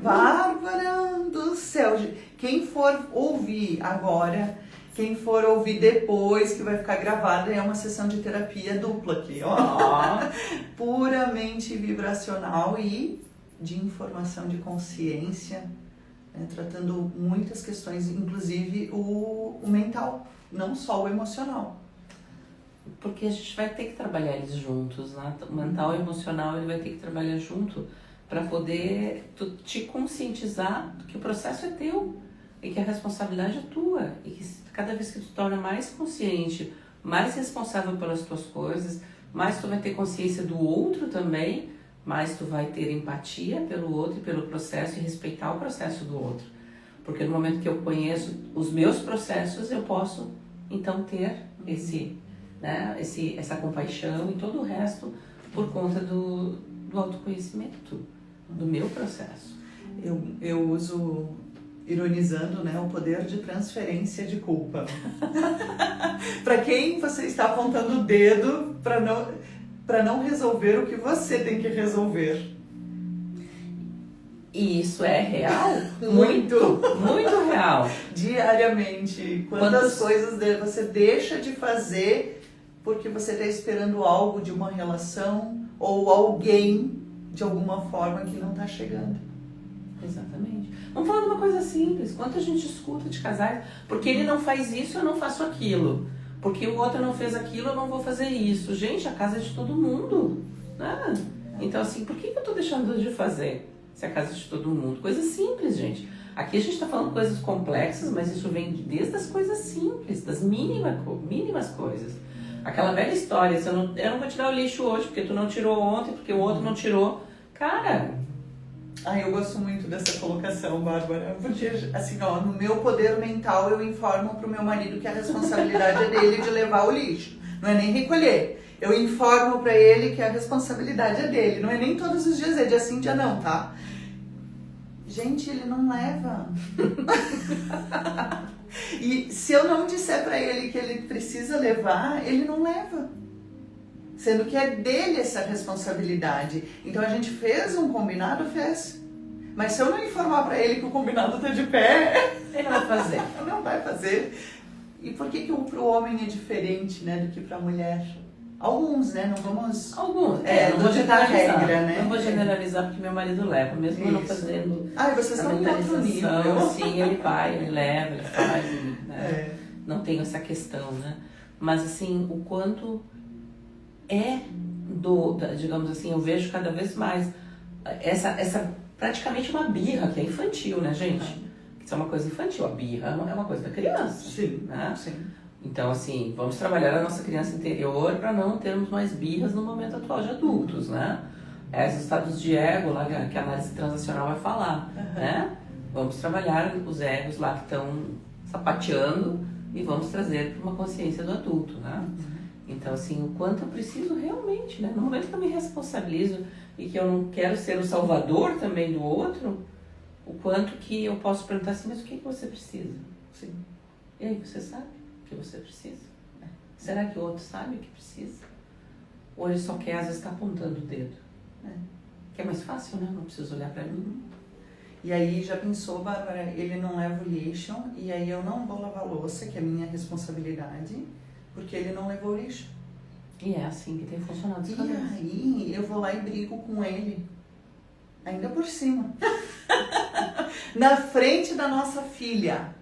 Bárbara do céu! Quem for ouvir agora, quem for ouvir depois, que vai ficar gravada, é uma sessão de terapia dupla aqui, ó. Puramente vibracional e de informação de consciência, né, tratando muitas questões, inclusive o mental, não só o emocional. Porque a gente vai ter que trabalhar eles juntos, né? O mental e o emocional, ele vai ter que trabalhar junto para poder te conscientizar que o processo é teu e que a responsabilidade é tua e que cada vez que tu torna mais consciente, mais responsável pelas tuas coisas, mais tu vai ter consciência do outro também, mais tu vai ter empatia pelo outro e pelo processo e respeitar o processo do outro. Porque no momento que eu conheço os meus processos, eu posso então ter essa compaixão e todo o resto por conta do autoconhecimento, do meu processo. Eu uso, ironizando, né, o poder de transferência de culpa. Para quem você está apontando o dedo para não resolver o que você tem que resolver. E isso é real? Muito real. Diariamente. Quantas coisas você deixa de fazer porque você está esperando algo de uma relação ou alguém de alguma forma que não está chegando. Exatamente. Vamos falar de uma coisa simples. Quanto a gente escuta de casais? Porque ele não faz isso, eu não faço aquilo. Porque o outro não fez aquilo, eu não vou fazer isso. Gente, a casa é de todo mundo, né? Então, assim, por que eu estou deixando de fazer se a casa é de todo mundo? Coisa simples, gente. Aqui a gente está falando coisas complexas, mas isso vem desde as coisas simples, das mínimas coisas. Aquela velha história, eu não vou tirar o lixo hoje, porque tu não tirou ontem, porque o outro não tirou. Cara... eu gosto muito dessa colocação, Bárbara, porque assim, ó, no meu poder mental eu informo pro meu marido que a responsabilidade é dele de levar o lixo, não é nem recolher. Eu informo pra ele que a responsabilidade é dele, não é nem todos os dias, é dia sim, dia não, tá? Gente, ele não leva. E se eu não disser pra ele que ele precisa levar, ele não leva. Sendo que é dele essa responsabilidade. Então a gente fez um combinado, fez. Mas se eu não informar pra ele que o combinado tá de pé... Ele não vai fazer. Não vai fazer. E por que pro homem é diferente, né, do que pra mulher? Alguns, né? Não vamos... Alguns. Não vou ditar regra, né? Não vou generalizar porque meu marido leva, mesmo eu não fazendo... vocês estão em outro nível. Sim, ele vai, ele leva, ele faz, né? Não tenho essa questão, né? Mas assim, o quanto digamos assim, eu vejo cada vez mais essa praticamente uma birra que é infantil, né, gente? Isso é uma coisa infantil, a birra é uma coisa da criança. Sim, né? Sim. Então, assim, vamos trabalhar a nossa criança interior para não termos mais birras no momento atual de adultos, né? Esses estados de ego lá que a análise transacional vai falar, né? Vamos trabalhar os egos lá que estão sapateando e vamos trazer para uma consciência do adulto, né? Então, assim, o quanto eu preciso realmente, né? No momento que eu me responsabilizo e que eu não quero ser o salvador também do outro, o quanto que eu posso perguntar assim, mas o que você precisa? Sim. E aí, você sabe o que você precisa? Será que o outro sabe o que precisa? Ou ele só quer, às vezes, estar apontando o dedo? Que é mais fácil, né? Não preciso olhar pra mim. E aí, já pensou, Bárbara, ele não leva o lixo, e aí eu não vou lavar a louça, que é minha responsabilidade, porque ele não levou o lixo. E é assim que tem funcionado. E aí, eu vou lá e brigo com ele. Ainda por cima. Na frente da nossa filha.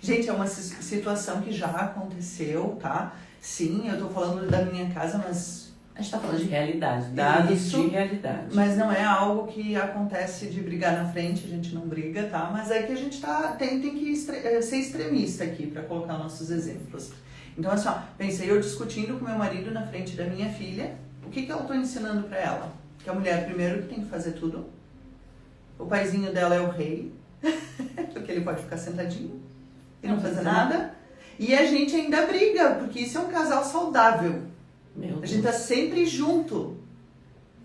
Gente, é uma situação que já aconteceu, tá? Sim, eu tô falando da minha casa, mas... A gente tá falando de realidade, dados de realidade. Mas não é algo que acontece de brigar na frente, a gente não briga, tá? Mas é que a gente tem que ser extremista aqui para colocar nossos exemplos. Então, assim, ó, pensei eu discutindo com meu marido na frente da minha filha, o que eu tô ensinando para ela? Que a mulher, primeiro, que tem que fazer tudo. O paizinho dela é o rei, porque ele pode ficar sentadinho e não fazer nada. E a gente ainda briga, porque isso é um casal saudável. A gente tá sempre junto,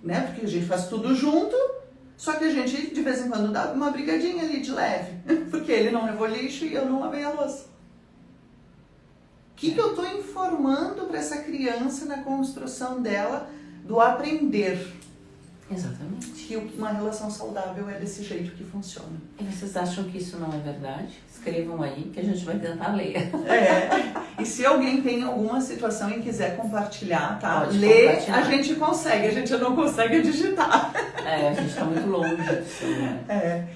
né? Porque a gente faz tudo junto, só que a gente, de vez em quando, dá uma brigadinha ali de leve. Porque ele não levou lixo e eu não lavei a louça. O que eu tô informando para essa criança na construção dela do aprender? Exatamente. Que uma relação saudável é desse jeito que funciona. E vocês acham que isso não é verdade? Escrevam aí que a gente vai tentar ler. E se alguém tem alguma situação e quiser compartilhar, tá? Pode Ler, compartilhar. a gente consegue, a gente não consegue digitar. A gente tá muito longe disso, né?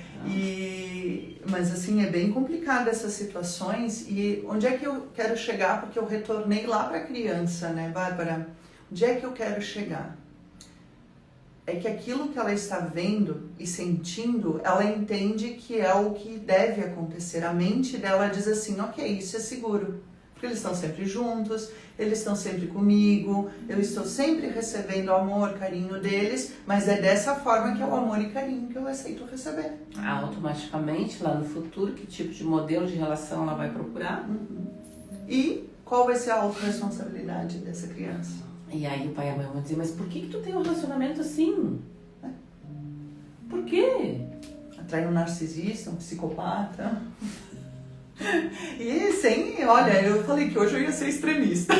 Mas assim, é bem complicado essas situações. E onde é que eu quero chegar? Porque eu retornei lá para criança, né, Bárbara? Onde é que eu quero chegar? É que aquilo que ela está vendo e sentindo, ela entende que é o que deve acontecer. A mente dela diz assim, ok, isso é seguro. Porque eles estão sempre juntos, eles estão sempre comigo, eu estou sempre recebendo amor, carinho deles, mas é dessa forma que é o amor e carinho que eu aceito receber. Automaticamente, lá no futuro, que tipo de modelo de relação ela vai procurar? E qual vai ser a autorresponsabilidade dessa criança? E aí o pai e a mãe vão dizer, mas por que tu tem um relacionamento assim? Por quê? Atrai um narcisista, um psicopata. E sem, olha, eu falei que hoje eu ia ser extremista.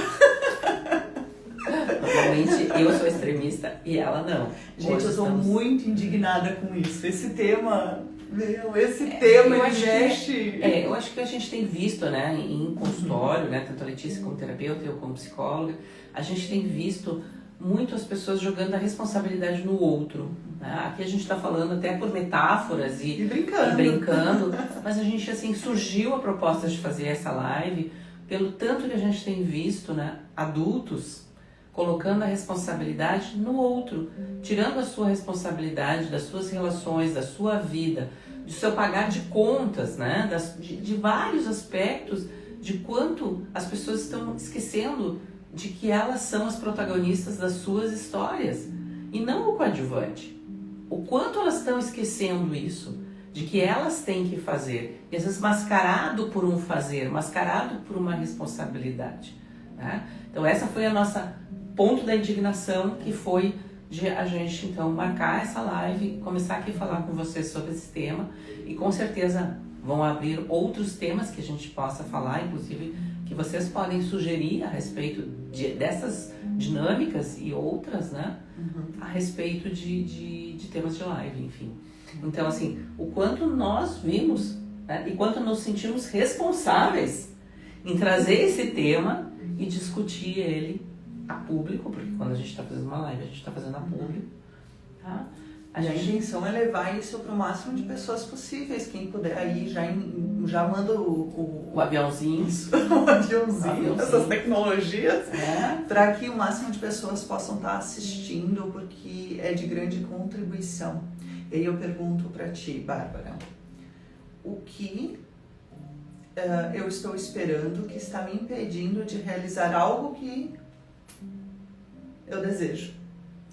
Normalmente eu sou extremista e ela não. Gente, Hoje eu sou estamos... muito indignada com isso. Esse tema, ele existe. Eu acho que a gente tem visto, né, em consultório, né, tanto a Letícia como terapeuta, eu como psicóloga, a gente tem visto muito as pessoas jogando a responsabilidade no outro. Né? Aqui a gente está falando até por metáforas e brincando, mas a gente, assim, surgiu a proposta de fazer essa live pelo tanto que a gente tem visto, né, adultos colocando a responsabilidade no outro, tirando a sua responsabilidade das suas relações, da sua vida, do seu pagar de contas, né, de vários aspectos, de quanto as pessoas estão esquecendo de que elas são as protagonistas das suas histórias e não o coadjuvante. O quanto elas estão esquecendo isso, de que elas têm que fazer, e às vezes mascarado por um fazer, mascarado por uma responsabilidade. Né? Então essa foi a nossa ponto da indignação, que foi de a gente então marcar essa live, começar aqui a falar com vocês sobre esse tema, e com certeza vão abrir outros temas que a gente possa falar, inclusive que vocês podem sugerir a respeito dessas dinâmicas e outras, né? A respeito de temas de live, enfim. Então, assim, o quanto nós vimos, né, e quanto nos sentimos responsáveis em trazer esse tema e discutir ele a público, porque quando a gente está fazendo uma live, a gente está fazendo a público, tá? A intenção é levar isso para o máximo de pessoas possíveis. Quem puder aí já manda o aviãozinho, o aviãozinho, essas tecnologias, para que o máximo de pessoas possam estar assistindo, porque é de grande contribuição. E aí eu pergunto para ti, Bárbara, o que eu estou esperando que está me impedindo de realizar algo que eu desejo?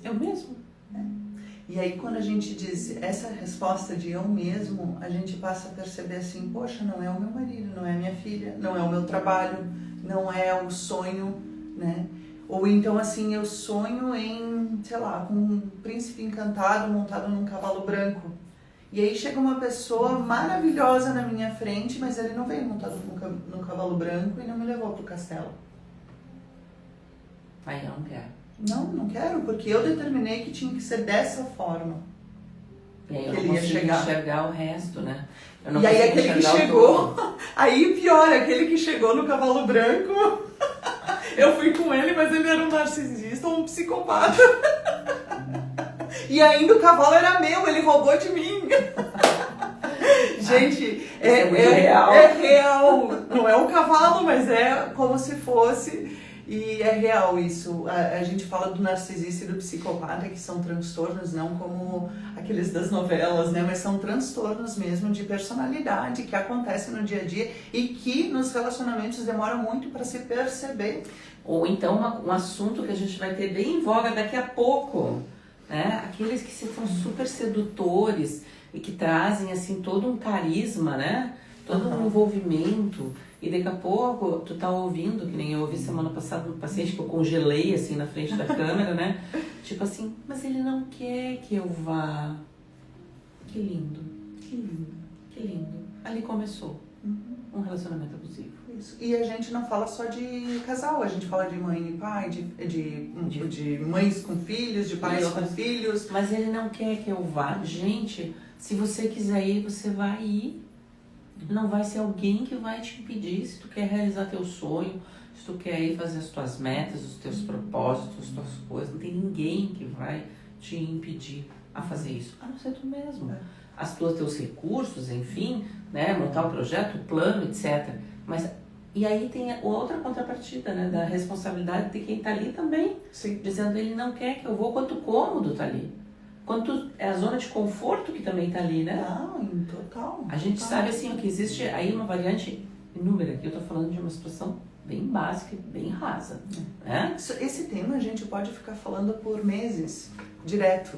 Eu mesmo. E aí quando a gente diz essa resposta de eu mesmo, a gente passa a perceber assim, poxa, não é o meu marido, não é a minha filha, não é o meu trabalho, não é o sonho, né? Ou então assim, eu sonho em, sei lá, com um príncipe encantado montado num cavalo branco. E aí chega uma pessoa maravilhosa na minha frente, mas ele não veio montado num cavalo branco e não me levou pro castelo. Aí eu não quero. Não quero, porque eu determinei que tinha que ser dessa forma. E aí eu não consigo enxergar o resto, né? E aí aquele que chegou, aí pior, aquele que chegou no cavalo branco, eu fui com ele, mas ele era um narcisista ou um psicopata. E ainda o cavalo era meu, ele roubou de mim. Gente, é real. É real. Não é um cavalo, mas é como se fosse... E é real isso. A gente fala do narcisista e do psicopata, que são transtornos, não como aqueles das novelas, né? Mas são transtornos mesmo de personalidade que acontecem no dia a dia e que nos relacionamentos demoram muito para se perceber. Ou então um assunto que a gente vai ter bem em voga daqui a pouco, né? Aqueles que são super sedutores e que trazem assim todo um carisma, né? Todo um envolvimento. E daqui a pouco tu tá ouvindo, que nem eu ouvi semana passada um paciente que eu congelei assim na frente da câmera, né? Tipo assim, mas ele não quer que eu vá. Que lindo, que lindo, que lindo. Ali começou um relacionamento abusivo. Isso. E a gente não fala só de casal, a gente fala de mãe e pai, de mães com filhos, de pais com filhos. Mas ele não quer que eu vá. Gente, se você quiser ir, você vai ir. Não vai ser alguém que vai te impedir. Se tu quer realizar teu sonho, se tu quer ir fazer as tuas metas, os teus propósitos, as tuas coisas, não tem ninguém que vai te impedir a fazer isso, a não ser tu mesmo. Teus recursos, enfim, né, montar o projeto, o plano, etc. Mas, e aí tem outra contrapartida, né, da responsabilidade de quem está ali também. Sim. Dizendo, ele não quer que eu vou, quanto cômodo está ali. Quanto é a zona de conforto que também está ali, né? Não, total. A gente sabe, assim, que existe aí uma variante inúmera, aqui eu estou falando de uma situação bem básica, bem rasa, né? Esse tema a gente pode ficar falando por meses, direto.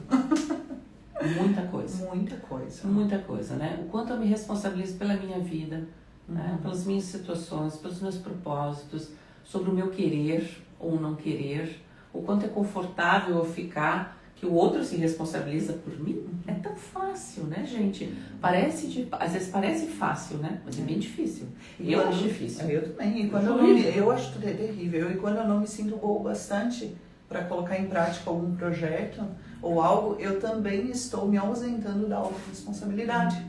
Muita coisa. Muita coisa. Muita coisa, né? O quanto eu me responsabilizo pela minha vida, né? Pelas minhas situações, pelos meus propósitos, sobre o meu querer ou não querer, o quanto é confortável eu ficar, que o outro se responsabiliza por mim. É tão fácil, né, gente? Às vezes parece fácil, né? Mas é bem difícil. E eu acho difícil. Eu também. E quando eu acho tudo terrível. E quando eu não me sinto boa bastante para colocar em prática algum projeto ou algo, eu também estou me ausentando da autorresponsabilidade.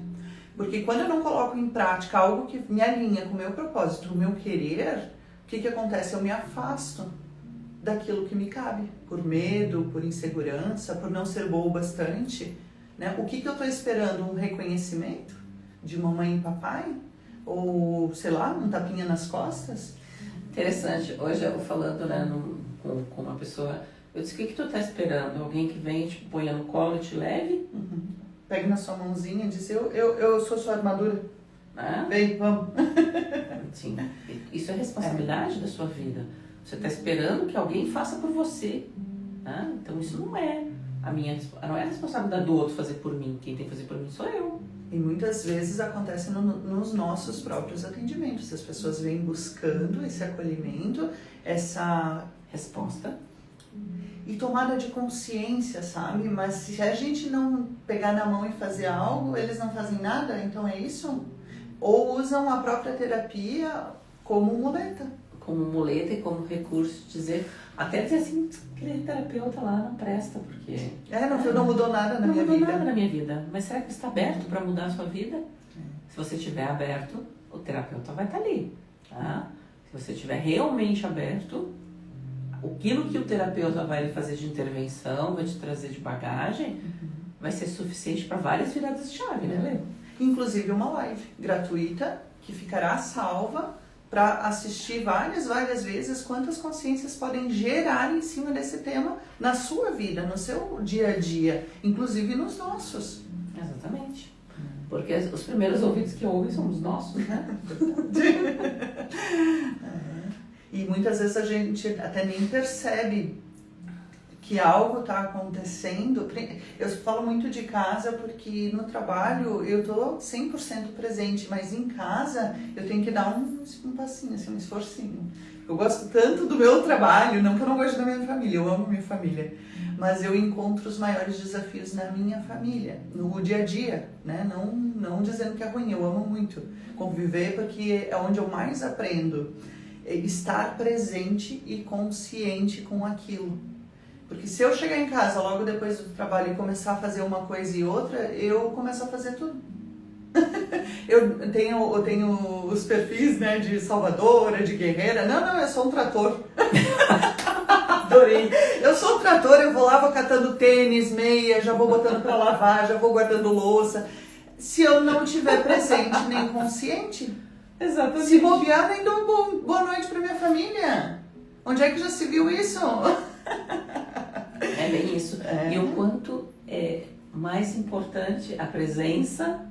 Porque quando eu não coloco em prática algo que me alinha com o meu propósito, o meu querer, o que acontece? Eu me afasto daquilo que me cabe, por medo, por insegurança, por não ser boa o bastante, né? O que eu estou esperando? Um reconhecimento de mamãe e papai? Ou, sei lá, um tapinha nas costas? Interessante. Hoje eu falando, né, com uma pessoa, eu disse, o que tu tá esperando? Alguém que vem, te ponha no colo e te leve? Pegue na sua mãozinha e diz, eu sou sua armadura. Vem, vamos. Sim. Isso é responsabilidade da sua vida. Você está esperando que alguém faça por você. Né? Então isso não é a responsabilidade do outro fazer por mim. Quem tem que fazer por mim sou eu. E muitas vezes acontece nos nossos próprios atendimentos. As pessoas vêm buscando esse acolhimento, essa resposta e tomada de consciência, sabe? Mas se a gente não pegar na mão e fazer algo, eles não fazem nada, então é isso? Ou usam a própria terapia como muleta. Como muleta e como recurso, até dizer assim, aquele terapeuta lá não presta, porque... Não mudou nada na minha vida. Não mudou nada na minha vida. Mas será que está aberto para mudar a sua vida? Se você estiver aberto, o terapeuta vai estar ali. Tá? Se você estiver realmente aberto, aquilo que o terapeuta vai lhe fazer de intervenção, vai te trazer de bagagem, vai ser suficiente para várias viradas de chave, né, Lê? Inclusive uma live gratuita que ficará salva para assistir várias vezes quantas consciências podem gerar em cima desse tema na sua vida, no seu dia a dia, inclusive nos nossos. Exatamente. Porque os primeiros ouvidos que ouvem são os nossos, né? E muitas vezes a gente até nem percebe que algo está acontecendo. Eu falo muito de casa porque no trabalho eu estou 100% presente, mas em casa eu tenho que dar um passinho, assim, um esforcinho. Eu gosto tanto do meu trabalho, não que eu não goste da minha família, eu amo minha família, mas eu encontro os maiores desafios na minha família, no dia a dia, né? Não dizendo que é ruim, eu amo muito conviver porque é onde eu mais aprendo, estar presente e consciente com aquilo. Porque se eu chegar em casa logo depois do trabalho e começar a fazer uma coisa e outra, eu começo a fazer tudo. eu tenho os perfis, né, de salvadora, de guerreira. Não, eu sou um trator. Adorei. Eu sou um trator, eu vou lá, vou catando tênis, meia, já vou botando pra lavar, já vou guardando louça. Se eu não estiver presente nem consciente, exatamente. Se bobear, nem dou boa noite pra minha família. Onde é que já se viu isso? É bem isso. E o quanto é mais importante a presença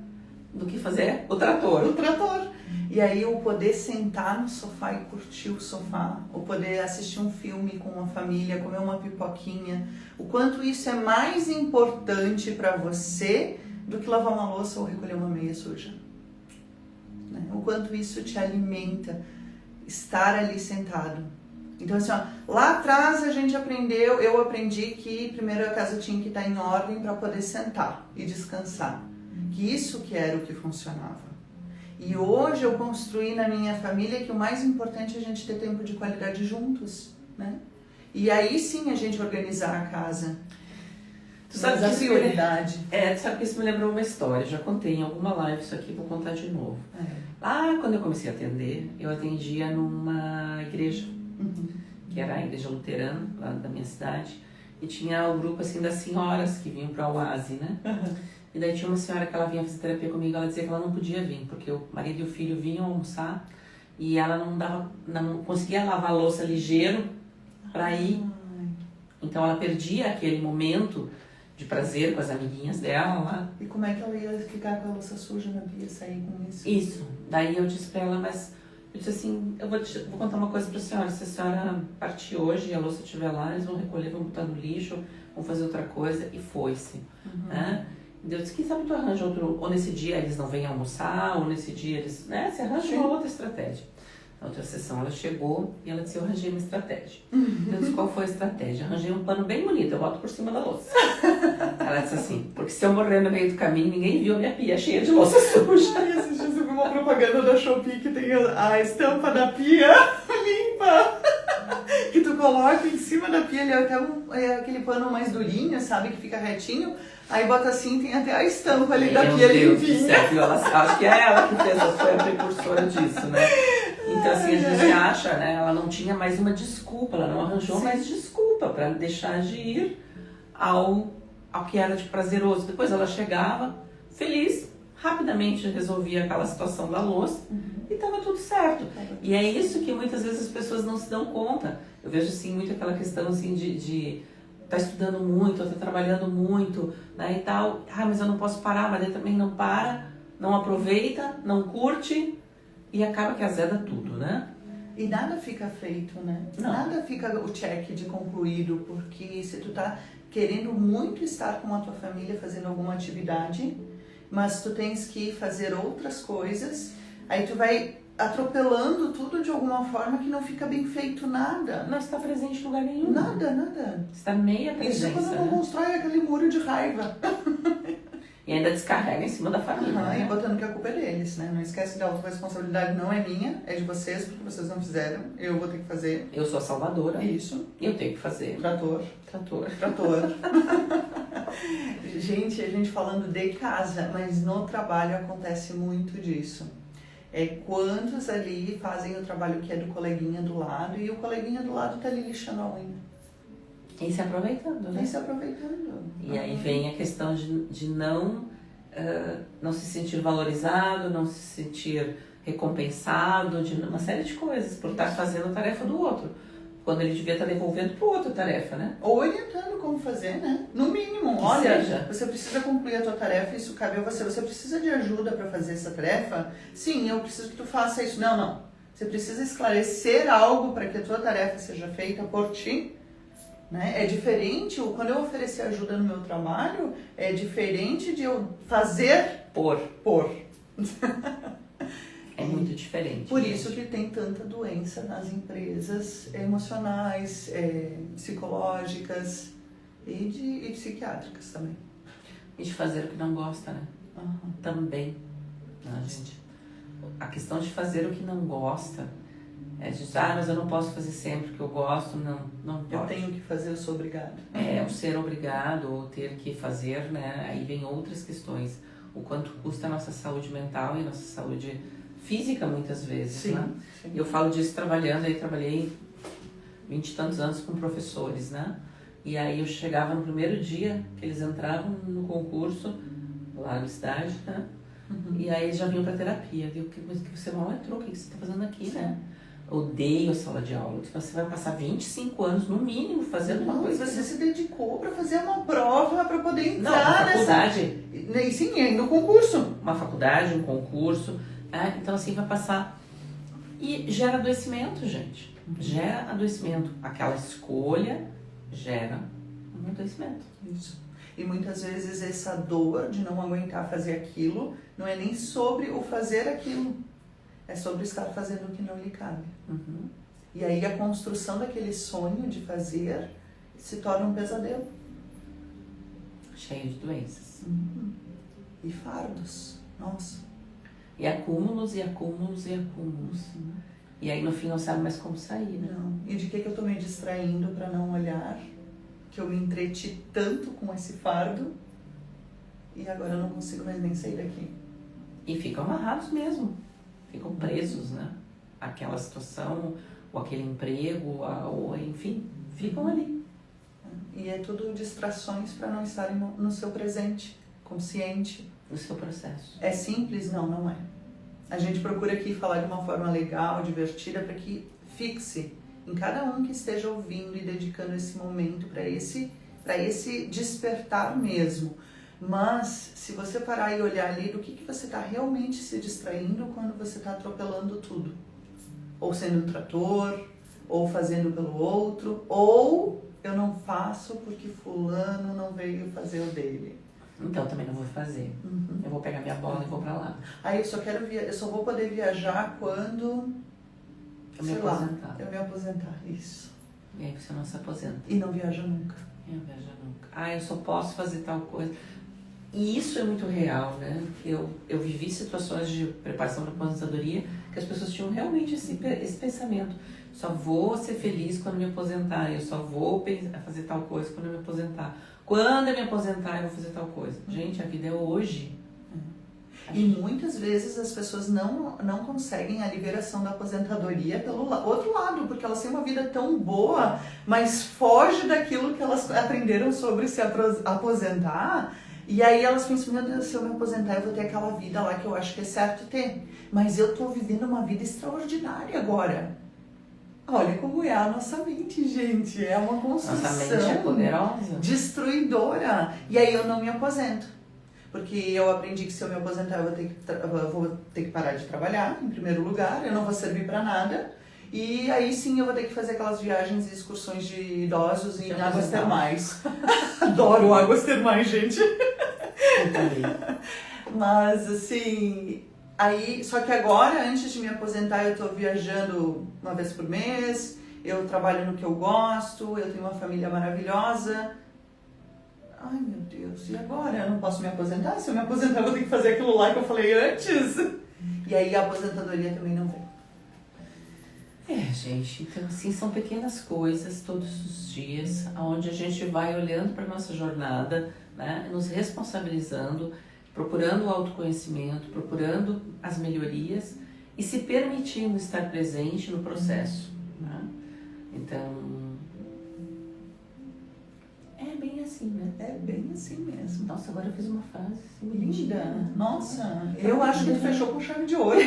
do que fazer o trator. O trator. E aí o poder sentar no sofá e curtir o sofá, o poder assistir um filme com a família, comer uma pipoquinha, o quanto isso é mais importante para você do que lavar uma louça ou recolher uma meia suja. Né? O quanto isso te alimenta, estar ali sentado. Então assim, ó, lá atrás eu aprendi que primeiro a casa tinha que estar em ordem para poder sentar e descansar. Que isso que era o que funcionava. E hoje eu construí na minha família que o mais importante é a gente ter tempo de qualidade juntos, né? E aí sim a gente organizar a casa. Tu sabe que prioridade. Tu sabe que isso me lembrou uma história. Já contei em alguma live isso aqui, vou contar de novo. Lá quando eu comecei a atender, eu atendia numa igreja, que era a igreja luterana, lá da minha cidade. E tinha o grupo assim das senhoras que vinham para o Oase, né? E daí tinha uma senhora que ela vinha fazer terapia comigo, ela dizia que ela não podia vir, porque o marido e o filho vinham almoçar e ela não conseguia lavar a louça ligeiro para ir. Então ela perdia aquele momento de prazer com as amiguinhas dela lá. E como é que ela ia ficar com a louça suja na pia, sair com isso? Isso. Daí eu disse pra ela, mas eu disse assim, vou contar uma coisa pra senhora, se a senhora partir hoje e a louça estiver lá, eles vão recolher, vão botar no lixo, vão fazer outra coisa, e foi-se. Né? E eu disse, quem sabe tu arranja outro, ou nesse dia eles não vêm almoçar, ou nesse dia eles, né, se arranja uma outra estratégia. Na outra sessão ela chegou e ela disse, eu arranjei uma estratégia. Eu disse, qual foi a estratégia? Arranjei um pano bem bonito, eu boto por cima da louça. Ela disse assim, porque se eu morrer no meio do caminho, ninguém viu a minha pia cheia de louça suja. Ai, esses dias eu vi uma propaganda da Shopee que tem a estampa da pia limpa. Que tu coloca em cima da pia, ele é até aquele pano mais durinho, sabe, que fica retinho. Aí bota assim, tem até a estampa ali da pia limpinha. Acho que é ela que foi a precursora disso, né? Então assim, a gente acha, né? Ela não tinha mais uma desculpa, ela não arranjou mais desculpa para deixar de ir ao que era de prazeroso. Depois ela chegava, feliz, rapidamente resolvia aquela situação da louça e estava tudo certo. E é isso que muitas vezes as pessoas não se dão conta. Eu vejo assim, muito aquela questão assim de tá estudando muito, tá trabalhando muito, né, e tal. Mas eu não posso parar, mas ele também não para, não aproveita, não curte e acaba que azeda tudo, né? E nada fica feito, né? Não. Nada fica o check de concluído, porque se tu tá querendo muito estar com a tua família fazendo alguma atividade, mas tu tens que fazer outras coisas, aí tu vai atropelando tudo de alguma forma que não fica bem feito nada. Não está presente em lugar nenhum. Nada. Está meia presença. Isso quando não constrói aquele muro de raiva. E ainda descarrega em cima da família. Né? E botando que a culpa é deles, né? Não esquece que a autorresponsabilidade não é minha, é de vocês, porque vocês não fizeram. Eu vou ter que fazer. Eu sou a salvadora. Isso. Eu tenho que fazer. Trator. Gente, a gente falando de casa, mas no trabalho acontece muito disso. Quantos ali fazem o trabalho que é do coleguinha do lado e o coleguinha do lado tá ali lixando a unha. E se aproveitando, né? E aí vem a questão de não se sentir valorizado, não se sentir recompensado, de uma série de coisas, por estar fazendo a tarefa do outro. Quando ele devia estar devolvendo para o outro a tarefa, né? Ou orientando como fazer, né? No mínimo, olha, você precisa concluir a tua tarefa, isso cabe a você. Você precisa de ajuda para fazer essa tarefa? Sim, eu preciso que tu faça isso. Não. Você precisa esclarecer algo para que a tua tarefa seja feita por ti. Né? É diferente, quando eu oferecer ajuda no meu trabalho, é diferente de eu fazer por. É muito diferente. Por isso que tem tanta doença nas empresas emocionais, psicológicas e psiquiátricas também. E de fazer o que não gosta, né? Também. Gente, a questão de fazer o que não gosta é de mas eu não posso fazer sempre o que eu gosto, não pode. Eu tenho que fazer, eu sou obrigado. O ser obrigado ou ter que fazer, né? Aí vem outras questões. O quanto custa a nossa saúde mental e a nossa saúde física muitas vezes, sim, né? Sim. Eu falo disso trabalhando, aí trabalhei 20 e tantos anos com professores, né? E aí eu chegava no primeiro dia que eles entravam no concurso lá na cidade, né? E aí eles já vinham pra terapia. Eu digo, mas que você mal entrou, o que você tá fazendo aqui, né? Odeio a sala de aula. Você vai passar 25 anos, no mínimo, fazendo uma coisa. Você se dedicou para fazer uma prova para poder entrar nessa faculdade. Sim, no concurso. Uma faculdade, um concurso. Então, assim, vai passar. E gera adoecimento, gente. Gera adoecimento. Aquela escolha gera um adoecimento. Isso. E muitas vezes essa dor de não aguentar fazer aquilo não é nem sobre o fazer aquilo. É sobre estar fazendo o que não lhe cabe. E aí a construção daquele sonho de fazer se torna um pesadelo. Cheio de doenças. E fardos. Nossa. E acúmulos, e acúmulos, e acúmulos. E aí no fim não sabe mais como sair, né? Não. E de que eu tô me distraindo para não olhar? Que eu me entreti tanto com esse fardo e agora eu não consigo mais nem sair daqui. E ficam amarrados mesmo. Ficam presos, né? Aquela situação, ou aquele emprego, ou enfim, ficam ali. E é tudo distrações para não estarem no seu presente, consciente. No seu processo. É simples? Não, não é. A gente procura aqui falar de uma forma legal, divertida, para que fixe em cada um que esteja ouvindo e dedicando esse momento para esse despertar mesmo. Mas, se você parar e olhar ali do que você está realmente se distraindo quando você está atropelando tudo. Ou sendo um trator, ou fazendo pelo outro, ou eu não faço porque fulano não veio fazer o dele. Então também não vou fazer. Eu vou pegar minha bola e vou pra lá. Aí eu só vou poder viajar quando Eu me aposentar. eu me aposentar, isso. E aí você não se aposenta. E não viaja nunca. Eu viajo nunca. Eu só posso fazer tal coisa. E isso é muito real, né? Eu vivi situações de preparação para aposentadoria que as pessoas tinham realmente esse pensamento. Só vou ser feliz quando me aposentar. Eu só vou fazer tal coisa quando eu me aposentar. Quando eu me aposentar, eu vou fazer tal coisa. Gente, a vida é hoje. E muitas vezes as pessoas não conseguem a liberação da aposentadoria pelo outro lado, porque elas têm uma vida tão boa, mas foge daquilo que elas aprenderam sobre se aposentar. E aí elas pensam, meu Deus, se eu me aposentar eu vou ter aquela vida lá que eu acho que é certo ter. Mas eu tô vivendo uma vida extraordinária agora. Olha como é a nossa mente, gente. É uma construção Nossa mente é poderosa. Destruidora. E aí eu não me aposento. Porque eu aprendi que se eu me aposentar eu vou ter que parar de trabalhar, em primeiro lugar. Eu não vou servir para nada. E aí sim eu vou ter que fazer aquelas viagens e excursões de idosos em águas termais. Adoro águas termais, gente. Eu também. Mas assim, aí, só que agora, antes de me aposentar, eu tô viajando uma vez por mês, eu trabalho no que eu gosto, eu tenho uma família maravilhosa. Ai, meu Deus, e agora? Eu não posso me aposentar? Se eu me aposentar, eu vou ter que fazer aquilo lá que eu falei antes. E aí a aposentadoria também não vem. Gente, então assim, são pequenas coisas todos os dias, onde a gente vai olhando para nossa jornada, né, nos responsabilizando, procurando o autoconhecimento, procurando as melhorias e se permitindo estar presente no processo. Né? Então, é bem assim, né? É bem assim mesmo. Nossa, agora eu fiz uma frase assim, Linda. bonitinha. Nossa, eu acho que tu fechou com chave de ouro.